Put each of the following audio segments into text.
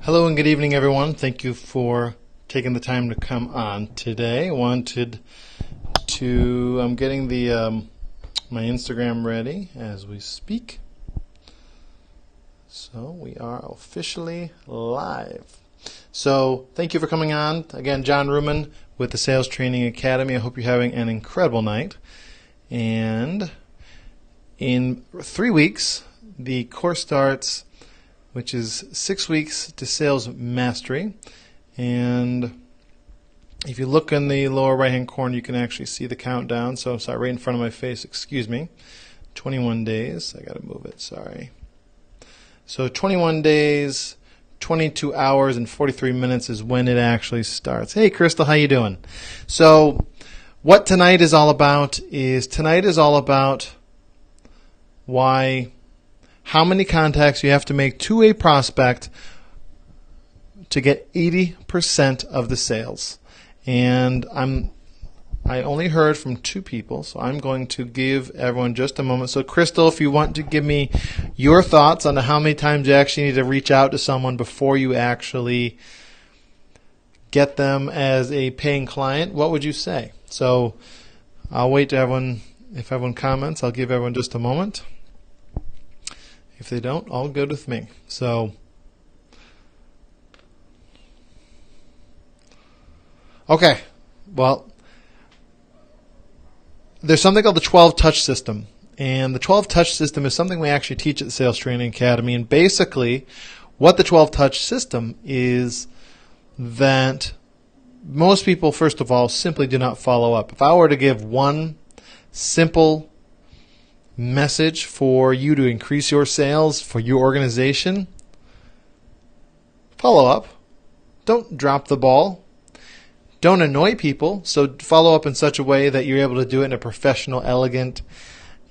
Hello and good evening, everyone. Thank you for taking the time to come on today. I'm getting my Instagram ready as we speak. So we are officially live. So thank you for coming on. Again, John Ruman with the Sales Training Academy. I hope you're having an incredible night. And in 3 weeks, the course starts, which is 6 weeks to sales mastery. And if you look in the lower right hand corner, you can actually see the countdown. So sorry, right in front of my face, excuse me. 21 days. I gotta move it, sorry. So 21 days, 22 hours and 43 minutes is when it actually starts. Hey Crystal, how you doing? So what tonight is all about how many contacts you have to make to a prospect to get 80% of the sales. And I only heard from 2 people, so I'm going to give everyone just a moment. So Crystal, if you want to give me your thoughts on how many times you actually need to reach out to someone before you actually get them as a paying client, what would you say? So I'll wait to if everyone comments, I'll give everyone just a moment. If they don't, all good with me. So, okay. Well, there's something called the 12-touch system. And the 12-touch system is something we actually teach at the Sales Training Academy. And basically, what the 12-touch system is that most people, first of all, simply do not follow up. If I were to give one simple message for you to increase your sales for your organization, follow up. Don't drop the ball. Don't annoy people. So follow up in such a way that you're able to do it in a professional, elegant,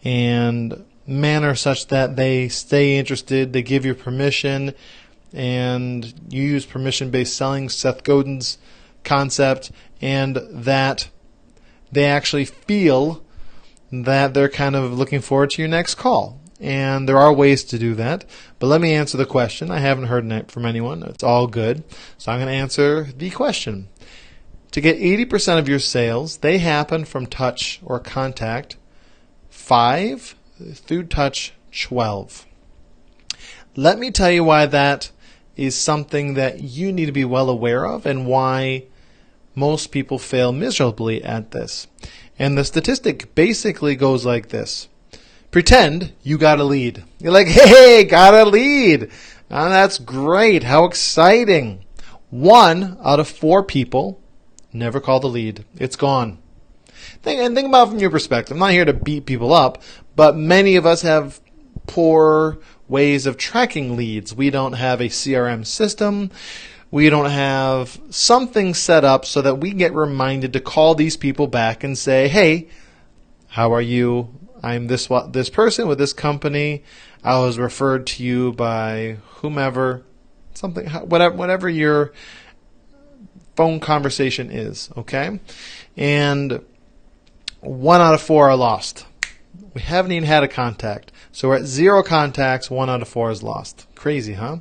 and manner such that they stay interested, they give you permission, and you use permission-based selling, Seth Godin's concept, and that they actually feel that they're kind of looking forward to your next call. And there are ways to do that. But let me answer the question. I haven't heard it from anyone. It's all good. So I'm going to answer the question. To get 80% of your sales, they happen from touch or contact 5 through touch 12. Let me tell you why that is something that you need to be well aware of and why most people fail miserably at this. And the statistic basically goes like this. Pretend you got a lead. You're like, hey, got a lead. Oh, that's great. How exciting. 1 out of 4 people never call the lead. It's gone. Think about it from your perspective. I'm not here to beat people up, but many of us have poor ways of tracking leads. We don't have a CRM system. We don't have something set up so that we get reminded to call these people back and say, hey, how are you? I'm this person with this company. I was referred to you by whomever, whatever your phone conversation is, okay? And 1 out of 4 are lost. We haven't even had a contact. So we're at 0 contacts, 1 out of 4 is lost. Crazy, huh?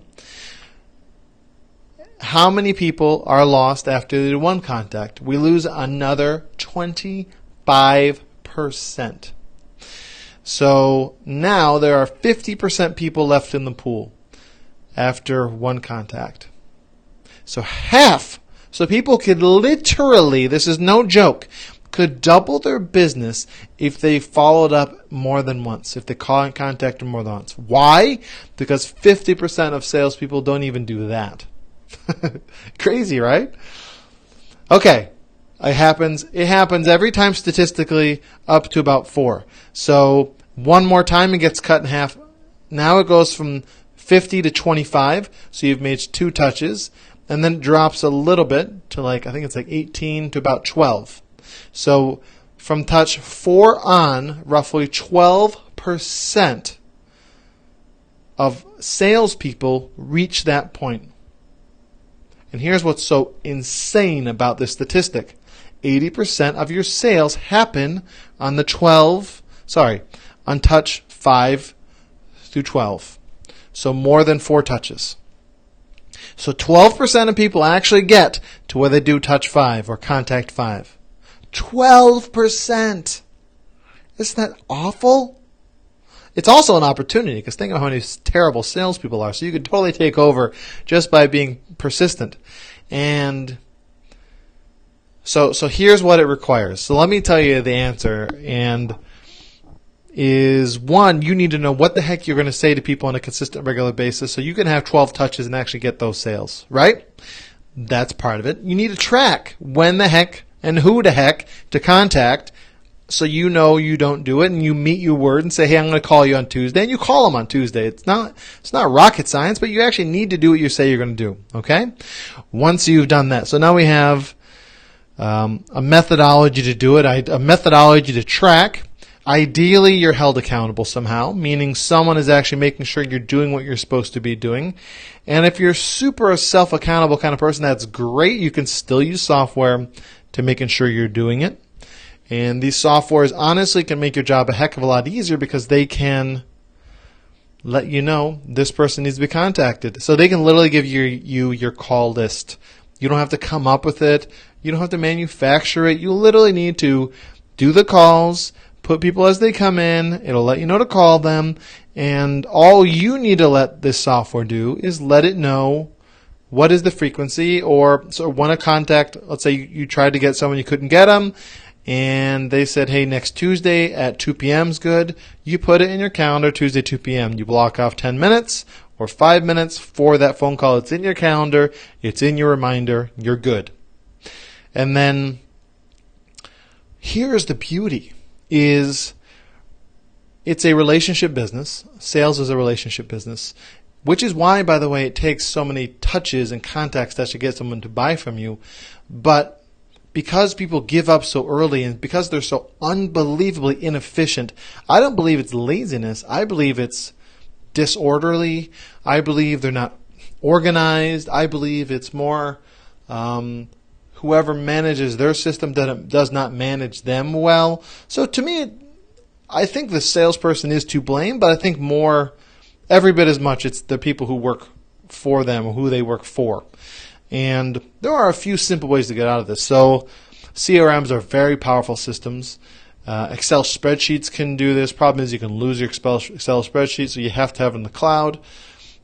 How many people are lost after they do 1 contact? We lose another 25%. So now there are 50% people left in the pool after 1 contact. So half. So people could literally, this is no joke, could double their business if they followed up more than once, if they contacted more than once. Why? Because 50% of salespeople don't even do that. Crazy, right? Okay. It happens every time statistically up to about 4. So 1 more time it gets cut in half. Now it goes from 50 to 25. So you've made 2 touches. And then it drops a little bit to I think it's 18 to about 12. So from touch 4 on, roughly 12% of salespeople reach that point. And here's what's so insane about this statistic. 80% of your sales happen on touch 5 through 12. So more than 4 touches. So 12% of people actually get to where they do touch 5 or contact 5. 12%. Isn't that awful? It's also an opportunity, because think of how many terrible salespeople are. So you could totally take over just by being persistent. And so here's what it requires. So let me tell you the answer. And is, one, you need to know what the heck you're going to say to people on a consistent, regular basis so you can have 12 touches and actually get those sales, right? That's part of it. You need to track when the heck and who the heck to contact so you know you don't do it, and you meet your word and say, hey, I'm going to call you on Tuesday, and you call them on Tuesday. It's not rocket science, but you actually need to do what you say you're going to do, okay? Once you've done that. So now we have a methodology to do it, a methodology to track. Ideally, you're held accountable somehow, meaning someone is actually making sure you're doing what you're supposed to be doing. And if you're super self-accountable kind of person, that's great. You can still use software to making sure you're doing it. And these softwares honestly can make your job a heck of a lot easier because they can let you know this person needs to be contacted. So they can literally give you your call list. You don't have to come up with it. You don't have to manufacture it. You literally need to do the calls, put people as they come in. It'll let you know to call them. And all you need to let this software do is let it know what is the frequency, or so when a contact, let's say you tried to get someone, you couldn't get them, and they said, hey, next Tuesday at 2 p.m. is good. You put it in your calendar, Tuesday, 2 p.m. You block off 10 minutes or 5 minutes for that phone call. It's in your calendar. It's in your reminder. You're good. And then here's the beauty is it's a relationship business. Sales is a relationship business, which is why, by the way, it takes so many touches and contacts to actually get someone to buy from you. But because people give up so early and because they're so unbelievably inefficient, I don't believe it's laziness. I believe it's disorderly. I believe they're not organized. I believe it's more whoever manages their system does not manage them well. So to me, I think the salesperson is to blame, but I think more, every bit as much, it's the people who work for them or who they work for. And there are a few simple ways to get out of this. So CRMs are very powerful systems. Excel spreadsheets can do this. Problem is you can lose your Excel spreadsheet, so you have to have it in the cloud.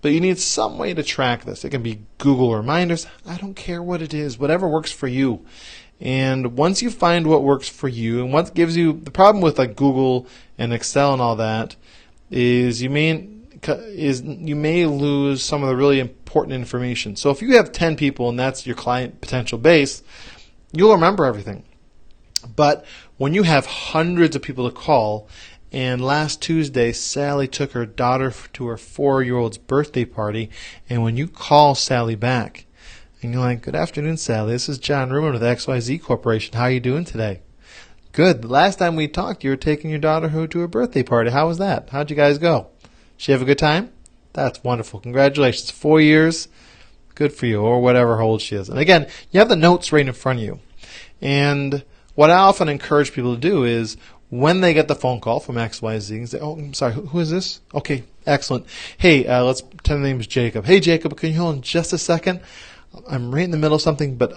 But you need some way to track this. It can be Google reminders. I don't care what it is. Whatever works for you. And once you find what works for you and what gives you, the problem with like Google and Excel and all that is you may lose some of the really important information. So if you have 10 people and that's your client potential base, you'll remember everything. But when you have hundreds of people to call, and last Tuesday Sally took her daughter to her 4-year-old's birthday party, and when you call Sally back and you're like, good afternoon, Sally, this is John Ruman with XYZ Corporation. How are you doing today? Good. The last time we talked, you were taking your daughter to her birthday party. How was that? How'd you guys go? She have a good time? That's wonderful. Congratulations. 4 years. Good for you, or whatever old she is. And again, you have the notes right in front of you. And what I often encourage people to do is when they get the phone call from XYZ, say, oh, I'm sorry, who is this? Okay, excellent. Hey, let's pretend the name is Jacob. Hey, Jacob, can you hold on just a second? I'm right in the middle of something, but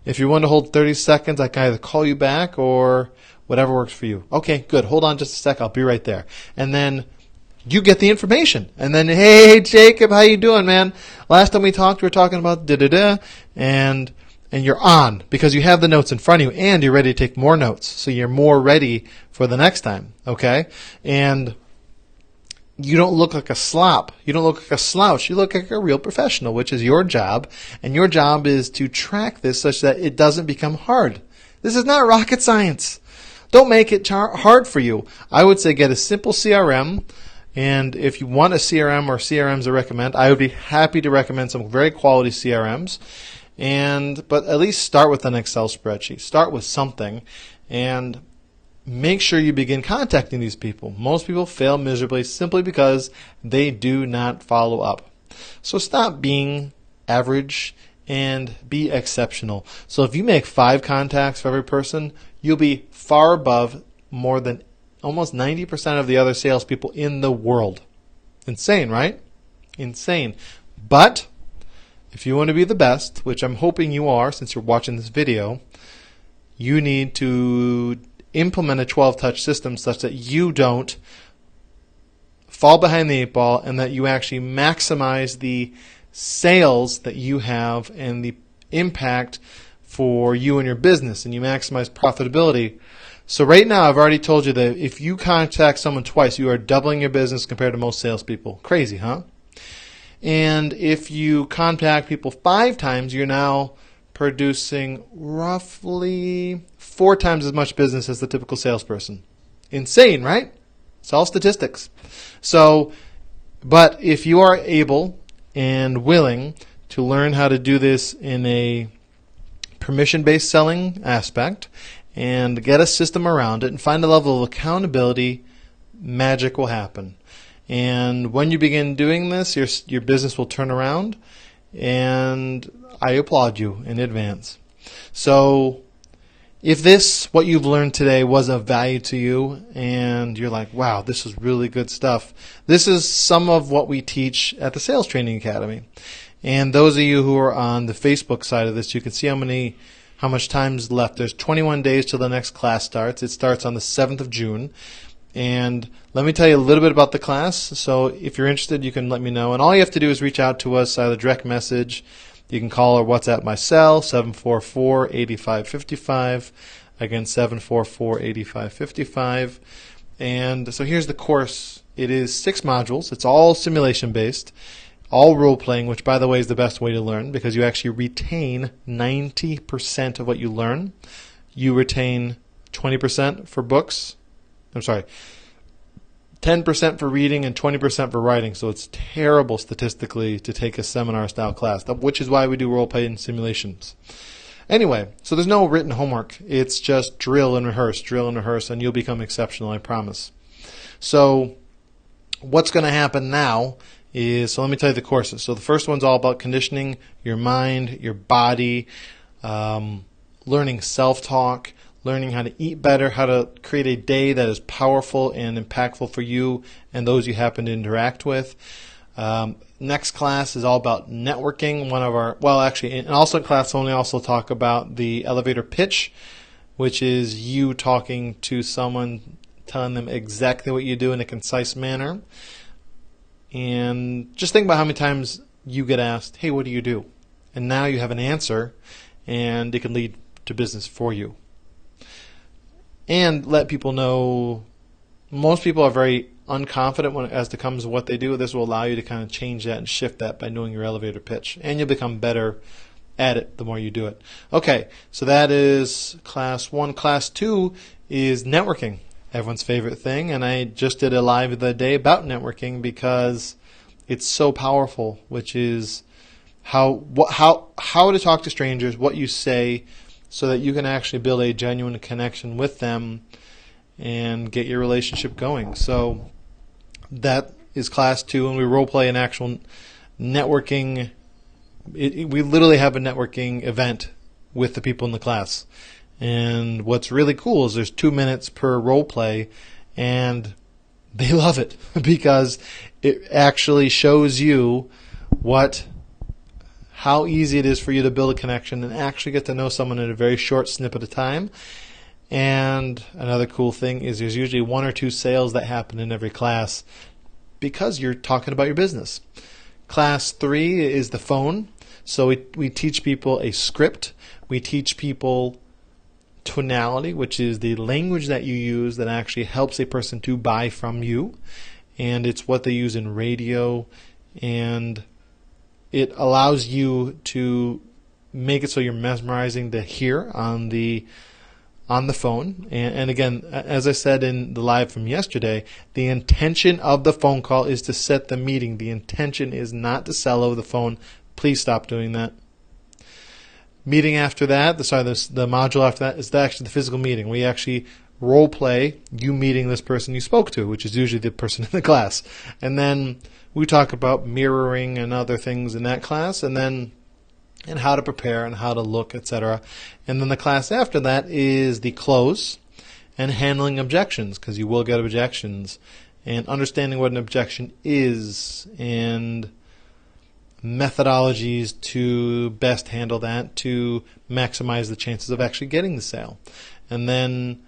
if you want to hold 30 seconds, I can either call you back or whatever works for you. Okay, good. Hold on just a sec. I'll be right there. And then you get the information. And then, hey, Jacob, how you doing, man? Last time we talked, we were talking about da-da-da, and you're on because you have the notes in front of you and you're ready to take more notes. So you're more ready for the next time, okay? And you don't look like a slop. You don't look like a slouch. You look like a real professional, which is your job. And your job is to track this such that it doesn't become hard. This is not rocket science. Don't make it hard for you. I would say get a simple CRM. And if you want a CRM or CRMs to recommend, I would be happy to recommend some very quality CRMs. But at least start with an Excel spreadsheet. Start with something and make sure you begin contacting these people. Most people fail miserably simply because they do not follow up. So stop being average and be exceptional. So if you make 5 contacts for every person, you'll be far above more than almost 90% of the other salespeople in the world. Insane, right? Insane. But if you want to be the best, which I'm hoping you are since you're watching this video, you need to implement a 12-touch system such that you don't fall behind the 8 ball and that you actually maximize the sales that you have and the impact for you and your business, and you maximize profitability. So right now, I've already told you that if you contact someone twice, you are doubling your business compared to most salespeople. Crazy, huh? And if you contact people 5 times, you're now producing roughly 4 times as much business as the typical salesperson. Insane, right? It's all statistics. So, but if you are able and willing to learn how to do this in a permission-based selling aspect and get a system around it and find a level of accountability, magic will happen. And when you begin doing this, your business will turn around, and I applaud you in advance. So if what you've learned today was of value to you and you're like, wow, this is really good stuff, this is some of what we teach at the Sales Training Academy. And those of you who are on the Facebook side of this, you can see how much time's left. There's 21 days till the next class starts. It starts on the 7th of June. And let me tell you a little bit about the class. So if you're interested, you can let me know. And all you have to do is reach out to us, either direct message. You can call or WhatsApp my cell, 744-8555. Again, 744-8555. And so here's the course. It is 6 modules. It's all simulation-based, all role-playing, which, by the way, is the best way to learn because you actually retain 90% of what you learn. You retain 20% for books. 10% for reading and 20% for writing. So it's terrible statistically to take a seminar-style class, which is why we do role-play and simulations. Anyway, so there's no written homework. It's just drill and rehearse, and you'll become exceptional, I promise. So what's going to happen now is, so let me tell you the courses. So the first one's all about conditioning your mind, your body, learning self-talk, learning how to eat better, how to create a day that is powerful and impactful for you and those you happen to interact with. Next class is all about networking. And also in class only also talk about the elevator pitch, which is you talking to someone, telling them exactly what you do in a concise manner. And just think about how many times you get asked, hey, what do you do? And now you have an answer, and it can lead to business for you. And let people know, most people are very unconfident as to comes to what they do. This will allow you to kind of change that and shift that by knowing your elevator pitch. And you'll become better at it the more you do it. Okay, so that is class 1. Class 2 is networking, everyone's favorite thing. And I just did a live the other day about networking because it's so powerful, which is how to talk to strangers, what you say, so that you can actually build a genuine connection with them and get your relationship going. So that is class 2, and we role play an actual networking. We literally have a networking event with the people in the class. And what's really cool is there's 2 minutes per role play, and they love it because it actually shows you how easy it is for you to build a connection and actually get to know someone in a very short snippet of time. And another cool thing is there's usually 1 or 2 sales that happen in every class because you're talking about your business. Class 3 is the phone. So we teach people a script. We teach people tonality, which is the language that you use that actually helps a person to buy from you. And it's what they use in radio, and it allows you to make it so you're mesmerizing to hear on the phone. And again, as I said in the live from yesterday, the intention of the phone call is to set the meeting. The intention is not to sell over the phone. Please stop doing that. Meeting after that, the module after that is actually the physical meeting. We actually role play you meeting this person you spoke to, which is usually the person in the class. And then we talk about mirroring and other things in that class, and how to prepare and how to look, etc. And then the class after that is the close and handling objections, because you will get objections, and understanding what an objection is, and methodologies to best handle that to maximize the chances of actually getting the sale. And then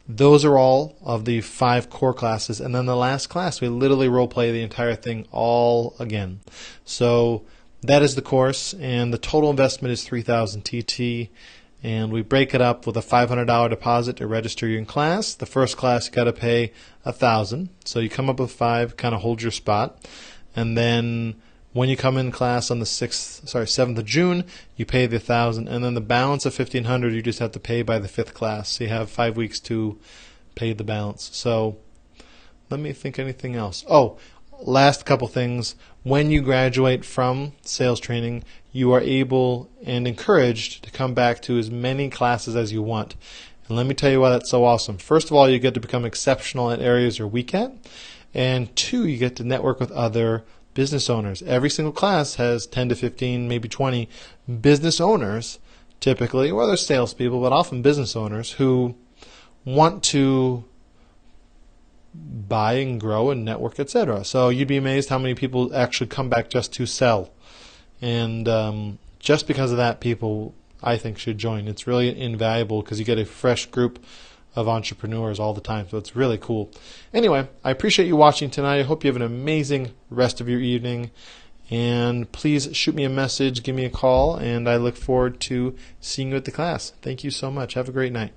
those are all of the 5 core classes. And then the last class, we literally role play the entire thing all again. So that is the course, and the total investment is 3,000 TT. And we break it up with a $500 deposit to register you in class. The first class you got to pay $1,000. So you come up with 5, kind of hold your spot. And then when you come in class on the 7th of June, you pay the $1,000, and then the balance of $1,500 you just have to pay by the 5th class. So you have 5 weeks to pay the balance. So let me think anything else. Oh, last couple things. When you graduate from sales training, you are able and encouraged to come back to as many classes as you want. And let me tell you why that's so awesome. First of all, you get to become exceptional at areas you're weak at. And 2, you get to network with other business owners. Every single class has 10 to 15, maybe 20 business owners, typically, or they're salespeople, but often business owners who want to buy and grow and network, etc. So you'd be amazed how many people actually come back just to sell. And just because of that, people, I think, should join. It's really invaluable because you get a fresh group of entrepreneurs all the time. So it's really cool. Anyway, I appreciate you watching tonight. I hope you have an amazing rest of your evening. And please shoot me a message, give me a call, and I look forward to seeing you at the class. Thank you so much. Have a great night.